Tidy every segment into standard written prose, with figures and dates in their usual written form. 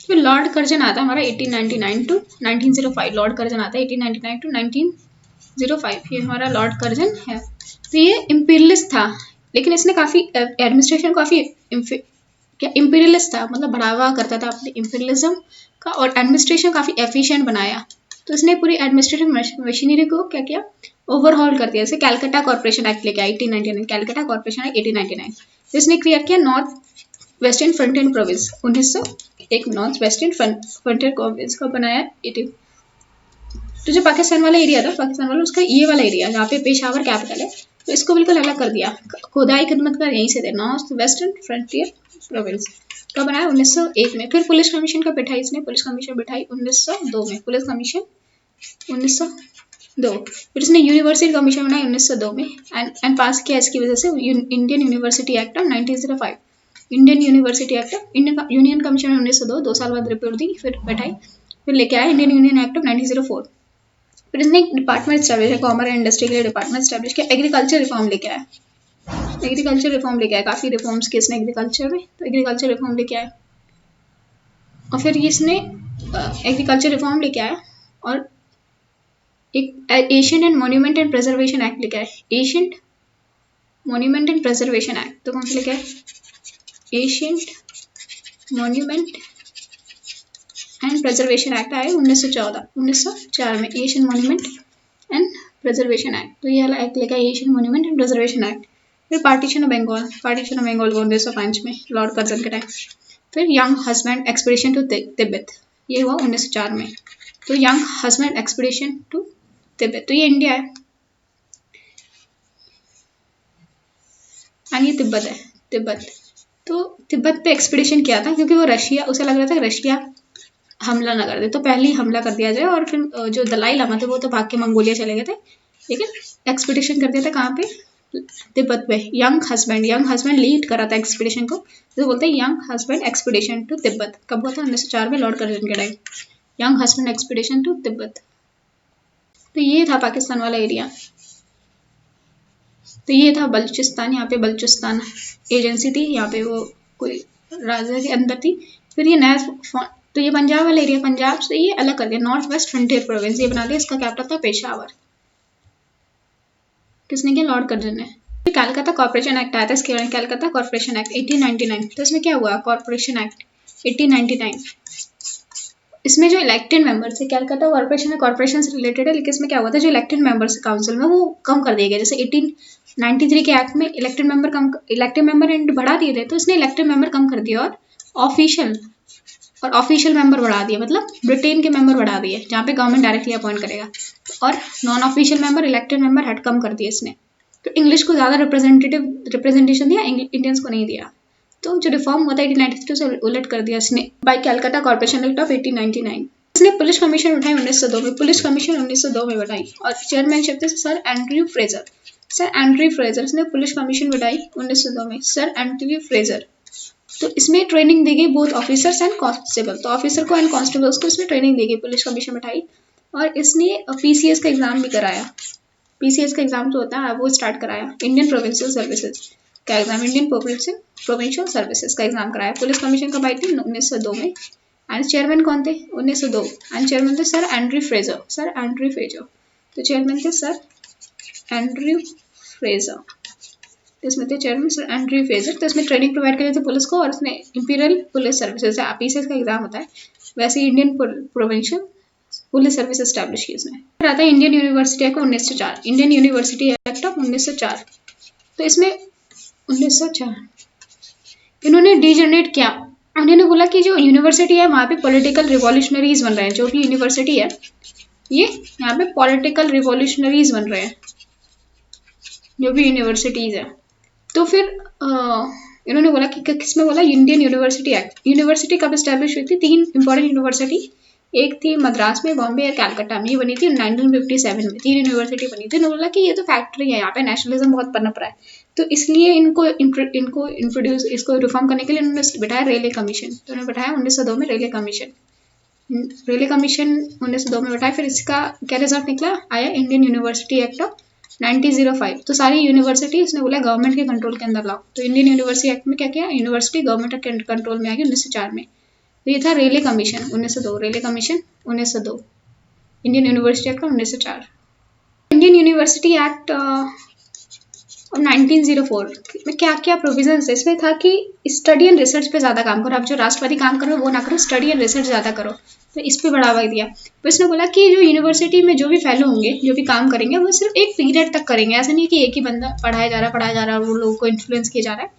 फिर Lord Curzon आता है हमारा 1899 टू 1905। लॉर्ड कर्जन आता है 1899 टू 1905। ये हमारा लॉर्ड कर्जन है। तो ये इम्पीरियलिस्ट था, लेकिन इसने काफ़ी एडमिनिस्ट्रेशन काफ़ी क्या इम्पीरियलिस्ट था, मतलब बढ़ावा करता था अपने इम्पीरियलिज्म का, और एडमिनिस्ट्रेशन काफ़ी एफिशिएंट बनाया। तो इसने पूरी एडमिनिस्ट्रेटिव मशीनरी को क्या किया, ओवरहॉल कर दिया। जैसे कैलकाटा कॉर्पोरेशन एक्ट लेके आया 1899, कैलकाटा कॉर्पोरेशन एक्ट 1899। तो इसने क्रिएट किया north western frontier province 1901, north western frontier province को बनाया 18। तो जो पाकिस्तान वाला एरिया था, पाकिस्तान वाला उसका ये वाला एरिया जहाँ पे पेशावर कैपिटल है, तो इसको बिल्कुल अलग कर दिया। खुदाई खिदमत का यहीं से थे, नॉर्थ वेस्टर्न फ्रंटियर प्रोविंस का बनाया 1901 में। फिर पुलिस कमीशन का बिठाई इसने, पुलिस कमीशन बिठाई 1902 में, पुलिस कमीशन 1902। फिर इसने यूनिवर्सिटी कमीशन बनाई 1902 में एंड पास किया इसकी वजह से Indian university act of 1905। Indian university act of Indian union commission 1902, 2 साल बाद रिपोर्ट दी, फिर बैठाई, फिर लेके आया इंडियन यूनियन एक्ट ऑफ 1904। फिर इसने एक डिपार्टमेंट स्टैब्लिश है, कॉमर्स एंड इंडस्ट्री के लिए डिपार्टमेंट स्टैब्लिश किया। एग्रीकल्चर रिफॉर्म लेके आया, एग्रीकल्चर रिफॉर्म लेके आया, काफ़ी रिफॉर्म्स किए इसने एग्रीकल्चर में, तो एग्रीकल्चर रिफॉर्म लेके आया। और फिर इसने एग्रीकल्चर रिफॉर्म लेके आया और एक Asian and monument and preservation act लेके आया। Asian monument and preservation act, तो कौन सा लेके आया, Asian monument and preservation act आया 1904 में, Asian monument and preservation act. तो ये वाला एक्ट लेकर Asian monument and preservation act. फिर partition of Bengal, partition of Bengal 1905 में, लॉर्ड कर्जन के टाइम। फिर Younghusband expedition to Tibet, ये हुआ 1904 में। तो young husband expedition to Tibet, तो ये इंडिया है और ये तिब्बत है, तिब्बत। तो तिब्बत पे एक्सपीडिशन किया था क्योंकि वो रशिया, उसे लग रहा था कि रशिया हमला ना कर दे, तो पहले ही हमला कर दिया जाए। और फिर जो दलाई लामा थे वो तो भाग के मंगोलिया चले गए थे, लेकिन एक्सपीडिशन कर दिया था कहाँ पे, तिब्बत पे। यंग हस्बैंड लीड करा था एक्सपीडिशन को, तो बोलते हैं Younghusband expedition to Tibet. कब हुआ था, 1904 में, लॉर्ड कर्जन के time, Younghusband expedition to Tibet. तो ये था पाकिस्तान वाला एरिया। तो ये था बलूचिस्तान, यहाँ पे बलूचिस्तान एजेंसी थी, यहाँ पे वो कोई राजा के अंदर थी। फिर ये नया, तो ये पंजाब वाला एरिया, पंजाब से ये अलग कर दिया, नॉर्थ वेस्ट फ्रंटियर प्रोविंस ये बना दिया। इसका कैपिटल था पेशावर। किसने किया, लॉर्ड कर्जन ने। कलकत्ता कॉर्पोरेशन एक्ट आया था इसके बारे में, कलकत्ता कॉर्पोरेशन एक्ट 1899। तो इसमें क्या हुआ, कॉर्पोरेशन एक्ट 1899, इसमें जो इलेक्टेड मेंबर्स है, कलकत्ता कॉर्पोरेशन में कॉर्पोरेशन से रिलेटेड है, लेकिन इसमें क्या हुआ था, जो इलेक्टेड मेंबर्स काउंसिल में वो कम कर दिए गए। जैसे 1893 के एक्ट में इलेक्टेड मेंबर एंड बढ़ा दिए थे, तो इसने इलेक्टेड मेंबर कम कर दिया और ऑफिशियल मेंबर बढ़ा दिए, मतलब ब्रिटेन के मेंबर बढ़ा दिए, जहाँ पे गवर्नमेंट डायरेक्टली अपॉइंट करेगा। और non official member, elected member हट कम कर दिए इसने। तो इंग्लिश को ज़्यादा रिप्रेजेंटेशन दिया, इंडियंस को नहीं दिया। तो जो रिफॉर्म हुआ था 1892 से उलट कर दिया इसने by Calcutta corporation act of 1899। इसने पुलिस कमीशन उठाई 1902 में, पुलिस कमीशन 1902 में बैठाई, और चेयरमैनशिप थे सर एंड्रयू फ्रेजर। इसने पुलिस कमीशन बैठाई 1902 में, सर एंड्रयू फ्रेजर। तो इसमें ट्रेनिंग दी गई बोथ ऑफिसर्स एंड कांस्टेबल, तो ऑफिसर को एंड कांस्टेबल्स को इसमें ट्रेनिंग दी गई, पुलिस कमीशन बैठाई। और इसने पीसीएस का एग्जाम भी कराया, पीसीएस का एग्जाम जो होता है वो स्टार्ट कराया, इंडियन प्रोविंशियल सर्विसेज का एग्जाम, इंडियन प्रोविंशियल सर्विसेज का एग्जाम कराया। पुलिस कमीशन कब आई थी, 1902 में। एंड चेयरमैन कौन थे, 1902, एंड चेयरमैन थे सर एंड्रयू फ्रेजर। तो चेयरमैन थे सर एंड्रयू फ्रेजर, इसमें थे चेयरमैन सर एंड्रयू फ्रेजर। तो इसमें ट्रेनिंग प्रोवाइड करी थी पुलिस को, और इसमें इंपीरियल पुलिस सर्विसेज है, पीसीएस का एग्जाम होता है वैसे Indian provincial police service establish की इसमें। फिर आता है Indian university act 1904, Indian university act of 1904। तो इसमें 1904 इन्होंने डिजनरेट किया, उन्होंने बोला कि जो यूनिवर्सिटी है वहाँ पे पॉलिटिकल रिवॉल्यूशनरीज बन रहे हैं, जो भी यूनिवर्सिटी है ये यहाँ पे पॉलिटिकल रिवॉल्यूशनरीज बन रहे हैं, जो भी यूनिवर्सिटीज है। तो फिर इन्होंने बोला कि किसमें बोला, इंडियन यूनिवर्सिटी एक्ट। यूनिवर्सिटी कब स्टैब्लिश हुई थी, 3 इंपॉर्टेंट यूनिवर्सिटी, एक थी मद्रास में, बॉम्बे और कैलकाटा में, ये बनी थी 1957 में, 3 यूनिवर्सिटी बनी थी। उन्होंने बोला कि ये तो फैक्ट्री है, यहाँ पे नेशनलिज्म बहुत पनप रहा है, तो इसलिए इनको इंट्रोड्यूस, इसको रिफॉर्म करने के लिए उन्होंने बिठाया रेलवे कमीशन। तो उन्होंने बिठाया 1902 में रेलवे कमीशन 1902 में बैठाया। फिर इसका क्या रिजल्ट निकला, आया इंडियन यूनिवर्सिटी एक्ट ऑफ 1905। तो सारी यूनिवर्सिटी उसने बोला गवर्नमेंट के कंट्रोल के अंदर लाओ। तो इंडियन यूनिवर्सिटी एक्ट में क्या किया, यूनिवर्सिटी गवर्नमेंट के कंट्रोल में आ गई 1904 में। तो ये था Raleigh commission 1902, Raleigh commission 1902, Indian university act 1904। Indian university act और 1904 में क्या क्या प्रोविजंस है? इसमें था कि स्टडी एंड रिसर्च पे ज़्यादा काम करो, आप जो राष्ट्रवादी काम करो वो ना करो, स्टडी एंड रिसर्च ज़्यादा करो, तो इस पे बढ़ावा दिया। तो इसने बोला कि जो यूनिवर्सिटी में जो भी फेलो होंगे, जो भी काम करेंगे, वो सिर्फ एक पीरियड तक करेंगे, ऐसा नहीं कि एक ही बंदा पढ़ाया जा रहा है वो लोगों को इन्फ्लुएंस किया जा रहा है।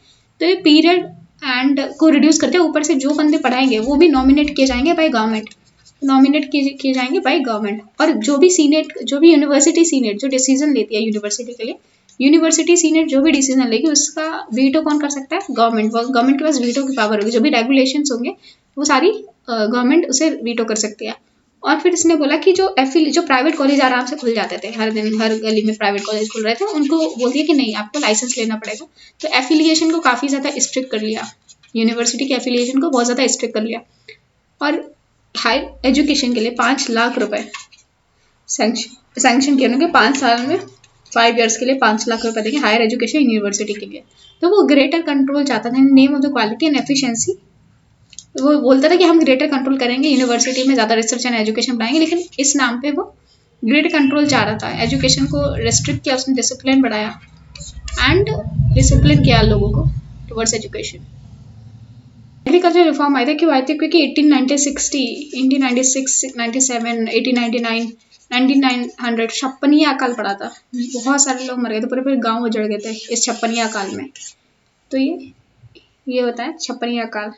तो ये पीरियड एंड को रिड्यूस करते हैं, ऊपर से जो बंदे पढ़ाएंगे वो भी नॉमिनेट किए जाएंगे बाय गवर्नमेंट, नॉमिनेट किए जाएंगे बाय गवर्नमेंट। और जो भी सीनेट, जो भी यूनिवर्सिटी सीनेट जो डिसीजन लेती है यूनिवर्सिटी के लिए, यूनिवर्सिटी सीनेट जो भी डिसीजन लेगी उसका वीटो कौन कर सकता है? गवर्नमेंट। गवर्नमेंट के पास वीटो की पावर होगी, जो भी रेगुलेशंस होंगे वो सारी गवर्नमेंट उसे वीटो कर सकती है। और फिर इसने बोला कि जो प्राइवेट कॉलेज आराम से खुल जाते थे, हर दिन हर गली में प्राइवेट कॉलेज खुल रहे थे, उनको बोल दिया कि नहीं, आपको लाइसेंस लेना पड़ेगा। तो एफिलिएशन को काफ़ी ज़्यादा स्ट्रिक्ट कर लिया, यूनिवर्सिटी के एफिलिएशन को बहुत ज़्यादा स्ट्रिक्ट कर लिया। और हायर एजुकेशन के लिए 5 लाख रुपए सैंक्शन किए उन्होंने, 5 साल में 5 ईयर्स के लिए 5 लाख रुपए देंगे हायर एजुकेशन यूनिवर्सिटी के लिए। तो वो ग्रेटर कंट्रोल चाहता था, name of the quality and efficiency. वो बोलता था कि हम ग्रेटर कंट्रोल करेंगे, यूनिवर्सिटी में ज़्यादा रिसर्च एंड एजुकेशन बढ़ाएंगे, लेकिन इस नाम पे वो ग्रेटर कंट्रोल चाह रहा था। एजुकेशन को रेस्ट्रिक्ट किया उसने, डिसिप्लिन बढ़ाया एंड डिसिप्लिन किया लोगों को टुवर्ड्स एजुकेशन। एग्रीकल्चर रिफॉर्म आए थे, क्यों आए थे? क्योंकि 1896, 1897, 1899, 1900 छप्पनिया अकाल पड़ा था, बहुत सारे लोग मर गए थे, पूरे पूरे गांव उजड़ गए थे इस छप्पनिया अकाल में। तो ये होता है छप्पनिया अकाल।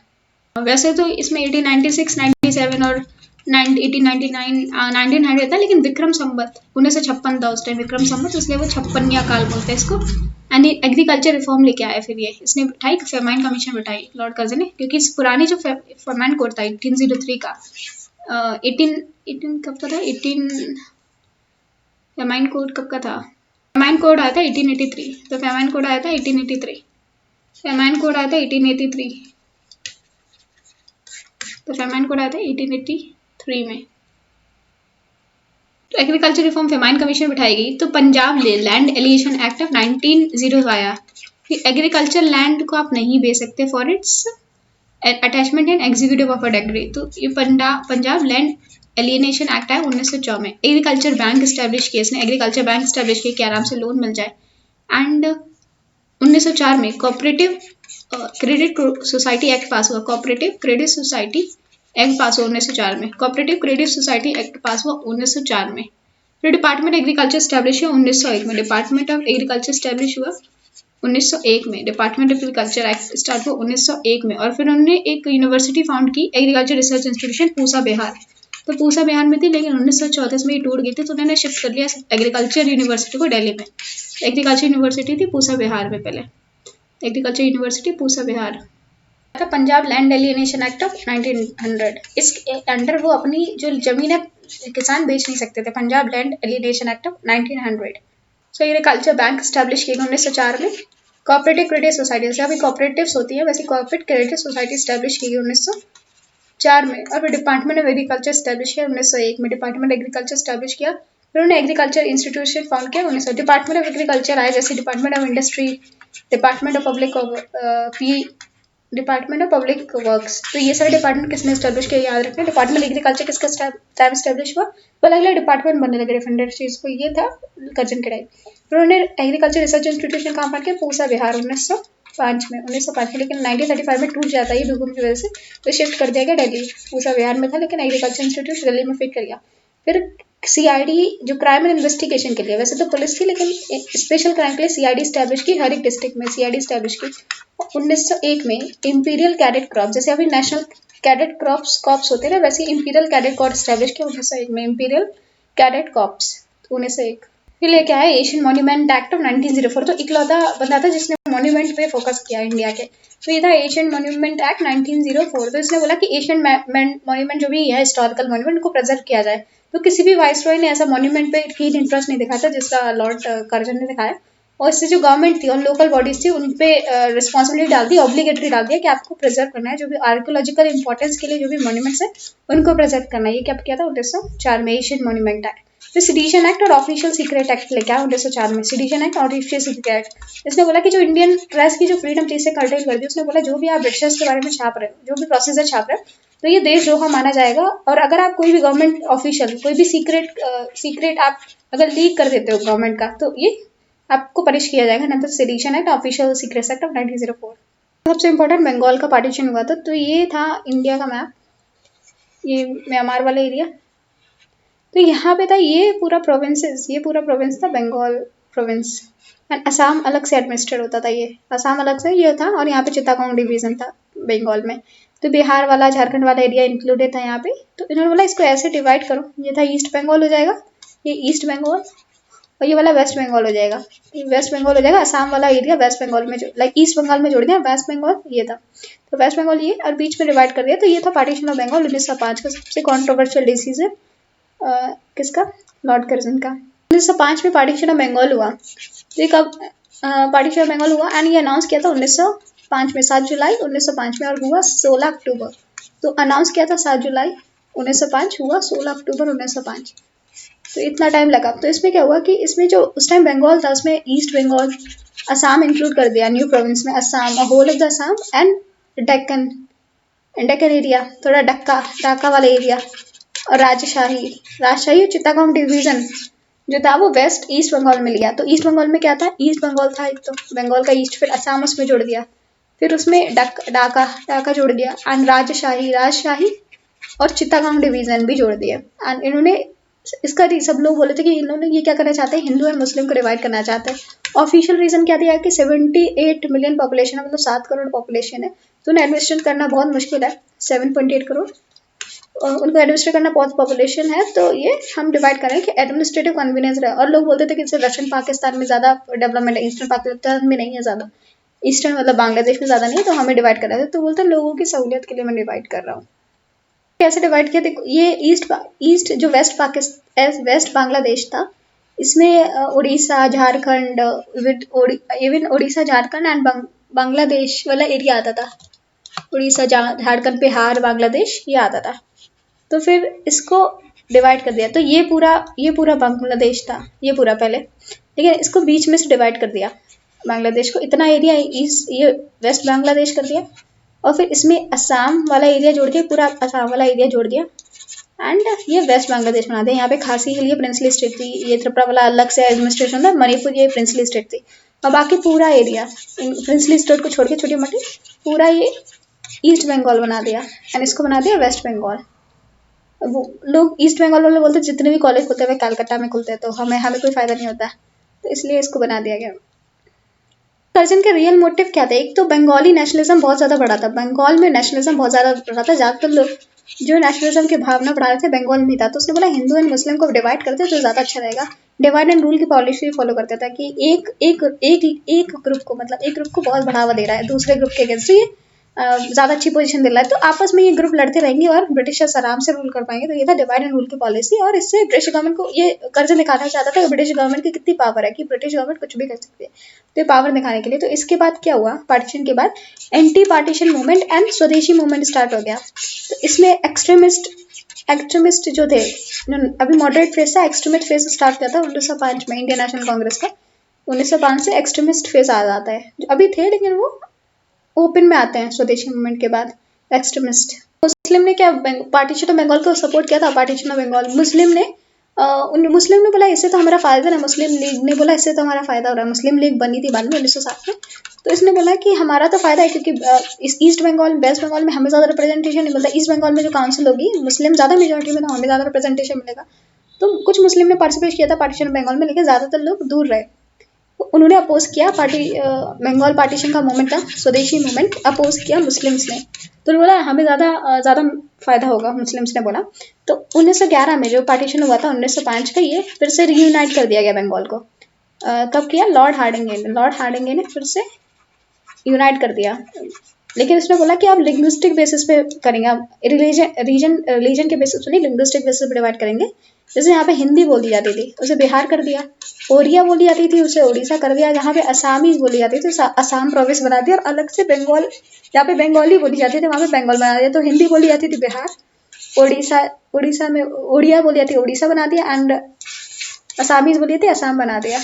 वैसे तो इसमें 1896, 97 और 1899, 1900 था, लेकिन विक्रम संवत 1956 था उस टाइम, विक्रम संवत, इसलिए वो छप्पनिया काल बोलते हैं इसको। एंड एग्रीकल्चर रिफॉर्म लेके आया फिर ये, इसने बिठाई फेमाइन कमीशन बिठाई लॉर्ड कर्जन ने, क्योंकि इस पुरानी जो फेमाइन कोड था 1803 का, 18 कब का था? फेमाइन कोड कब का था? फेमाइन कोड आया था 1883, तो फेमाइन कोड आया था 1883, फेमाइन कोड आया था 1883, तो फेमाइन कोड आया था 1883 में। तो एग्रीकल्चर रिफॉर्म फेमाइन कमीशन बिठाई गई। तो Punjab land alienation act of 1900 आया कि एग्रीकल्चर लैंड को आप नहीं बेच सकते for its attachment and executive of a degree. तो ये पंजाब लैंड एलियनेशन एक्ट है 1904 में। एग्रीकल्चर बैंक स्टैब्लिश किया इसने, एग्रीकल्चर बैंक स्टैब्लिश किया कि आराम से लोन मिल जाए। एंड 1904 में cooperative credit society act pass हुआ, cooperative credit society act pass हुआ 1904 में, cooperative credit society act pass हुआ 1904 में। फिर डिपार्टमेंट एग्रीकल्चर स्टैब्लिश हुआ 1901 में, डिपार्टमेंट ऑफ एग्रीकल्चर स्टैब्लिश हुआ 1901 में, department of agriculture act start हुआ 1901 में। और फिर उन्होंने एक यूनिवर्सिटी फाउंड की, agriculture research institution Pusa Bihar. तो पूसा बिहार में थी, लेकिन 1934 में ये टूट गई थी, तो उन्होंने शिफ्ट कर लिया एग्रीकल्चर यूनिवर्सिटी को दिल्ली में। एग्रीकल्चर यूनिवर्सिटी थी पूसा बिहार में पहले, agriculture university Pusa Bihar. Punjab land alienation act of 1900, इस अंडर वो अपनी जो जमीन है किसान बेच नहीं सकते थे, Punjab land alienation act of 1900। So agriculture bank establish किए गए 1904 में। कोऑपरेटिव क्रेडिट सोसाइटी, जैसे अभी कोऑपरेटिव्स होती है वैसे कोऑपरेटिव क्रेडिट सोसाइटी स्टैब्लिश की गई 1904 में। और फिर डिपार्टमेंट ऑफ एग्रीकल्चर स्टैब्लिश किया 1901 में, डिपार्टमेंट एग्रीकल्चर स्टैब्लिश किया। फिर उन्होंने एग्रीकल्चर इंस्टीट्यूशन फाउंड किया 1900। डिपार्टमेंट ऑफ एग्रीकल्चर आए, जैसे department of industry, department of department of public works. तो ये सारे डिपार्टमेंट किसने स्टैब्लिश किया याद रखना। डिपार्टमेंट एग्रीकल्चर किसका टाइम स्टैब्लिश हुआ, तो अलग अलग डिपार्टमेंट बनने लगे डिफरेंट इंडस्ट्रीज को, ये था कर्जन के टाइम। फिर उन्होंने एग्रीकल्चर रिसर्च इंस्टीट्यूशन कहाँ फाउंड किया, पूसा बिहार 1905 में, 1905 में, लेकिन 1935 में टूट जाता है ये भूकंप की वजह से, तो शिफ्ट कर दिया गया दिल्ली। पूसा बिहार में था, लेकिन एग्रीकल्चर इंस्टीट्यूट दिल्ली में फिट कर गया। फिर सीआईडी जो क्राइम एंड इन्वेस्टिगेशन के लिए, वैसे तो पुलिस की, लेकिन स्पेशल क्राइम के लिए सीआईडी स्टैब्लिश की, हर एक डिस्ट्रिक्ट में सीआईडी स्टैब्लिश की 1901 में। इंपीरियल कैडेट क्रॉप, जैसे अभी नेशनल कैडेट कॉर्प्स होते हैं वैसे इंपीरियल कैडेट कॉर्प्स स्टैब्लिश किया 1901 में, इंपीरियल कैडेट कॉर्प्स 1901। फिर लेके आया एशियन मॉन्यूमेंट एक्ट ऑफ 1904, तो इकलौता बंदा था जिसने मॉन्यूमेंट पे फोकस किया इंडिया के, तो ये था एशियन मॉन्यूमेंट एक्ट 1904। तो इसने बोला कि एशियन मॉन्यूमेंट जो भी है हिस्टोरिकल मॉन्यूमेंट को प्रिजर्व किया जाए। तो किसी भी वाइसरॉय ने ऐसा मॉन्यूमेंट पे कीन इंटरेस्ट नहीं दिखाया था जिसका लॉर्ड कर्जन ने दिखाया, और इससे जो गवर्नमेंट थी और लोकल बॉडीज थी उन पे रिस्पॉन्सिबिलिटी डाल दी, ऑब्लिगेटरी डाल दिया कि आपको प्रिजर्व करना है, जो भी आर्कियोलॉजिकल इंपॉर्टेंस के लिए जो भी मॉन्यूमेंट्स है उनको प्रिजर्व करना है। ये क्या किया था 1904 में, एशियन मॉन्यूमेंट एक्ट। फिर सिडीशन एक्ट और ऑफिशियल सीक्रेट एक्ट लेके आया 1904 में, सिडीशन एक्ट और ऑफिशियल सीक्रेट एक्ट। इसने बोला कि जो इंडियन प्रेस की जो फ्रीडम चीज से कर्टेल कर दी, उसने बोला जो भी आप ब्रिटिशर्स के बारे में छाप रहे हो, जो भी प्रोसीजर छाप रहे हो, तो ये देशद्रोह माना जाएगा। और अगर आप कोई भी गवर्नमेंट ऑफिशियल कोई भी सीक्रेट आप अगर लीक कर देते हो गवर्नमेंट का, तो ये आपको पनिश किया जाएगा, ना तो sedition act, official secrets act of 1904। सबसे इम्पोर्टेंट बंगाल का पार्टीशन हुआ था। तो ये था इंडिया का मैप, ये म्यांमार वाला एरिया। तो यहाँ पे था ये पूरा प्रोविंस था बंगाल प्रोविंस। एंड असम अलग से एडमिनिस्ट्रेट होता था, ये असम अलग से ये था। और यहाँ पे चित्तागोंग डिवीजन था बंगाल में। तो बिहार वाला झारखंड वाला एरिया इंक्लूडेड था यहाँ पे। तो इन्होंने बोला इसको ऐसे डिवाइड करो, ये था ईस्ट बंगाल हो जाएगा, ये ईस्ट बंगाल, और ये वाला वेस्ट बंगाल हो जाएगा, ये वेस्ट बंगाल हो जाएगा। असम वाला एरिया वेस्ट बंगाल में लाइक ईस्ट बंगाल में जोड़ दिया, वेस्ट बंगाल ये था। तो वेस्ट बंगाल ये और बीच में डिवाइड कर दिया। तो ये था पार्टीशन ऑफ बंगाल 1905 का। सबसे कॉन्ट्रोवर्शियल डिसीजन किसका? लॉर्ड कर्जन का। 1905 में पार्टीशन ऑफ बंगाल हुआ। तो ये कब पार्टीशन ऑफ बंगाल हुआ? एंड ये अनाउंस किया था 1905 में, 7 जुलाई 1905 में, और हुआ 16 अक्टूबर। तो अनाउंस किया था 7 जुलाई 1905, हुआ 16 अक्टूबर 1905। तो इतना टाइम लगा। तो इसमें क्या हुआ कि इसमें जो उस टाइम बंगाल था उसमें ईस्ट बंगाल, असम इंक्लूड कर दिया न्यू प्रोविंस में, Assam, whole of the Assam and Deccan area, थोड़ा ढाका वाला एरिया, और राजशाही और चित्तागोंग डिवीजन जो था वो वेस्ट ईस्ट बंगाल में लिया। तो ईस्ट बंगाल में क्या था? ईस्ट बंगाल था एक, तो बंगाल का ईस्ट, फिर असम उसमें जोड़ दिया, फिर उसमें ढाका जोड़ दिया, एंड राजशाही और चित्तागोंग डिवीजन भी जोड़ दिया। एंड इन्होंने इसका सब लोग बोले थे कि इन्होंने ये क्या करना चाहते हैं, हिंदू एंड मुस्लिम को डिवाइड करना चाहते हैं। ऑफिशियल रीजन क्या दिया है कि 78 मिलियन पॉपुलेशन है, मतलब 7 करोड़ पॉपुलेशन है, तो उन्हें एडमिनिस्ट्रेट करना बहुत मुश्किल है। 7.8 करोड़ उनको एडमिनिस्ट्रेट करना बहुत पॉपुलेशन है, तो ये हम डिवाइड करें कि एडमिनिस्ट्रेटिव कन्वीनियंस रहे। और लोग बोलते थे कि इससे रशियन पाकिस्तान में ज़्यादा डेवलपमेंट है, ईस्टर्न पाकिस्तान में नहीं है ज़्यादा, ईस्टर्न मतलब बांग्लादेश में ज़्यादा नहीं है, तो हमें डिवाइड कर रहे थे। तो बोलते हैं लोगों की सहूलियत के लिए मैं डिवाइड कर रहा हूँ। कैसे डिवाइड किया? देखो, ये ईस्ट जो वेस्ट बांग्लादेश था, इसमें उड़ीसा, झारखंड, इवन उड़ीसा, झारखंड एंड बांग्लादेश वाला एरिया आता था। उड़ीसा, झारखंड, बिहार, बांग्लादेश ये आता था। तो फिर इसको डिवाइड कर दिया। तो ये पूरा बांग्लादेश था, ये पूरा पहले, लेकिन इसको बीच में से डिवाइड कर दिया बांग्लादेश को। इतना एरिया ये वेस्ट बांग्लादेश कर दिया, और फिर इसमें असम वाला एरिया जोड़ दिया, पूरा असम वाला एरिया जोड़ दिया, एंड ये वेस्ट बांग्लादेश बना दिया। यहाँ पे खासी हिल ये प्रिंसली स्टेट थी, ये त्रिपुरा वाला अलग से एडमिनिस्ट्रेशन था, मणिपुर ये प्रिंसली स्टेट थी, और बाकी पूरा एरिया प्रिंसली स्टेट को छोड़ के छोटी मोटी पूरा ये ईस्ट बंगाल बना दिया, एंड इसको बना दिया वेस्ट बंगाल। वो लोग ईस्ट बंगाल वाले बोलते जितने भी कॉलेज खुलते हैं कलकत्ता में खुलते हैं, तो हमें कोई फायदा नहीं होता, तो इसलिए इसको बना दिया गया। कर्जन के रियल मोटिव क्या था? एक तो बंगाली नेशनलिज्म बहुत ज़्यादा बढ़ा था, बंगाल में नेशनलिज्म बहुत ज़्यादा बढ़ा था, ज़्यादातर लोग जो नेशनलिज्म की भावना बढ़ा रहे थे बंगाल में था। तो उसने बोला हिंदू एंड मुस्लिम को डिवाइड करते तो ज़्यादा अच्छा रहेगा। डिवाइड एंड रूल की पॉलिसी फॉलो करता था कि एक ग्रुप को, मतलब एक ग्रुप को बहुत बढ़ावा दे रहा है दूसरे ग्रुप के अगेंस्ट, ये ज़्यादा अच्छी पोजीशन दे रहा है, तो आपस में ये ग्रुप लड़ते रहेंगे और ब्रिटिशर्स आराम से रूल कर पाएंगे। तो ये था डिवाइड एंड रूल की पॉलिसी, और इससे ब्रिटिश गवर्नमेंट को ये कर्ज दिखाना चाहता था कि ब्रिटिश गवर्नमेंट की कितनी पावर है, कि ब्रिटिश गवर्नमेंट कुछ भी कर सकती है, तो ये पावर दिखाने के लिए। तो इसके बाद क्या हुआ, पार्टीशन के बाद एंटी पार्टीशन मूवमेंट एंड स्वदेशी मूवमेंट स्टार्ट हो गया। तो इसमें एक्सट्रीमिस्ट जो थे, अभी मॉडरेट फेज था, एक्सट्रीमिस्ट फेज स्टार्ट किया था 1905 में इंडियन नेशनल कांग्रेस का। 1905 से एक्सट्रीमिस्ट फेज आ जाता है, जो अभी थे लेकिन वो ओपन में आते हैं स्वदेशी मूवमेंट के बाद एक्सट्रीमिस्ट। मुस्लिम ने क्या पार्टीशन ऑफ बंगाल को सपोर्ट किया था? पार्टीशन ऑफ बंगाल मुस्लिम ने बोला इससे तो हमारा फायदा है, मुस्लिम लीग ने बोला इससे तो हमारा फायदा हो रहा है। मुस्लिम लीग बनी थी बाद में 1907 में, तो इसने बोला कि हमारा तो फायदा है, क्योंकि इस ईस्ट बंगाल वेस्ट बंगाल में हमें ज़्यादा रिप्रेजेंटेशन नहीं मिलता। ईस्ट बंगाल में जो काउंसिल होगी मुस्लिम ज़्यादा मेजोरिटी में, तो हमें ज़्यादा रिप्रेजेंटेशन मिलेगा। तो कुछ मुस्लिम ने पार्टिसिपेट किया था पार्टीशन बंगाल में, लेकिन ज़्यादातर लोग दूर रहे। उन्होंने अपोज किया बंगाल पार्टीशन का मूवमेंट था, स्वदेशी मूवमेंट अपोज किया मुस्लिम्स ने। तो बोला हमें ज़्यादा फायदा होगा, मुस्लिम्स ने बोला। तो 1911 में जो पार्टीशन हुआ था 1905 का, ये फिर से रीयूनाइट कर दिया गया बंगाल को। कब किया? लॉर्ड हार्डिंगे ने फिर से यूनाइट कर दिया, लेकिन उसने बोला कि आप लिंग्विस्टिक बेसिस पे करेंगे, आप रिलीजन के बेसिस पे नहीं, लिंग्विस्टिक बेसिस पे डिवाइड करेंगे। जैसे यहाँ पे हिंदी बोली जाती थी उसे बिहार कर दिया, ओरिया बोली जाती थी उसे उड़ीसा कर दिया, जहाँ पे असामीज बोली जाती थी असम प्रोविंस बना दिया, और अलग से बंगाल, जहाँ पे बंगाली बोली जाती थी वहाँ पे बंगाल बना दिया। तो हिंदी बोली जाती थी बिहार, उड़ीसा में उड़िया बोली जाती है उड़ीसा बना दिया, एंड असामीज बोली थी असम बना दिया,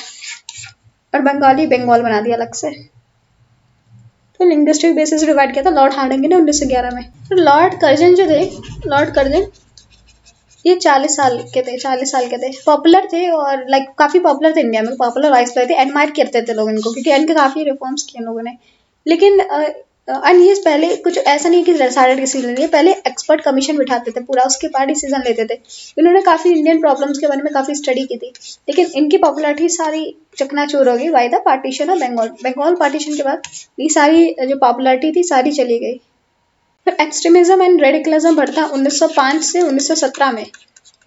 और बंगाली बंगाल बना दिया अलग से। तो लिंग्विस्टिक बेसिस डिवाइड किया था लॉर्ड हार्डिंग ने 1911 में। तो लॉर्ड कर्जन जो थे, लॉर्ड कर्जन ये 40 साल के थे, पॉपुलर थे और लाइक काफ़ी पॉपुलर थे इंडिया में, पॉपुलर वाइस थे, एडमायर करते थे लोग इनको क्योंकि इनके काफ़ी रिफॉर्म्स किए लोगों ने। लेकिन एंड ये पहले कुछ ऐसा नहीं कि डिसाइडेड डिसीजन लिए, पहले एक्सपर्ट कमीशन बिठाते थे पूरा, उसके बाद डिसीजन लेते थे। इन्होंने काफ़ी इंडियन प्रॉब्लम्स के बारे में काफ़ी स्टडी की थी, लेकिन इनकी पॉपुलरिटी सारी चकनाचूर हो गई by the partition of Bengal. Bengal partition के बाद ये सारी जो पॉपुलरिटी थी सारी चली गई। फिर एक्सट्रीमिज्म एंड रेडिकलिज्म बढ़ता है 1905 से 1917 में।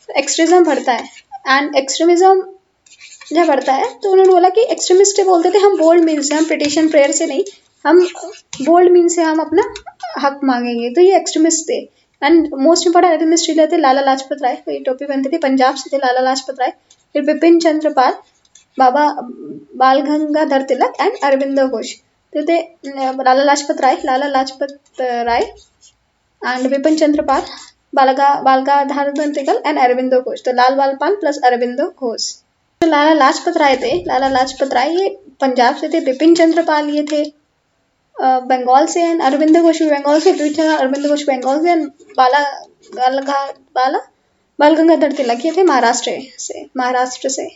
एक्सट्रीमिज्म बढ़ता है एंड एक्सट्रीमिज्म जब बढ़ता है तो उन्होंने बोला कि एक्सट्रीमिस्ट बोलते थे हम बोल्ड मीन से, हम पिटिशन प्रेयर से नहीं, हम बोल्ड मीन से हम अपना हक मांगेंगे। तो ये एक्सट्रीमिस्ट थे। And most important extremist leader थे लाला लाजपत राय, तो ये टोपी पहनते थे, पंजाब से थे लाला लाजपत राय। फिर बिपिन चंद्र पाल, बाबा बाल गंगाधर तिलक एंड अरविंदो घोष। तो थे लाला लाजपत राय एंड बिपिन चंद्र पाल, बाल गंगाधर तिलक एंड अरविंदो घोष। तो लाल बाल पाल प्लस अरविंदो घोष। तो लाला लाजपत राय थे, लाला लाजपत राय ये पंजाब से थे, बिपिन चंद्र पाल ये थे बंगाल से, एंड अरविंदो घोष भी बंगाल से, अरविंदो घोष बंगाल से, एंड बाल गंगाधर तिलक ये थे महाराष्ट्र से।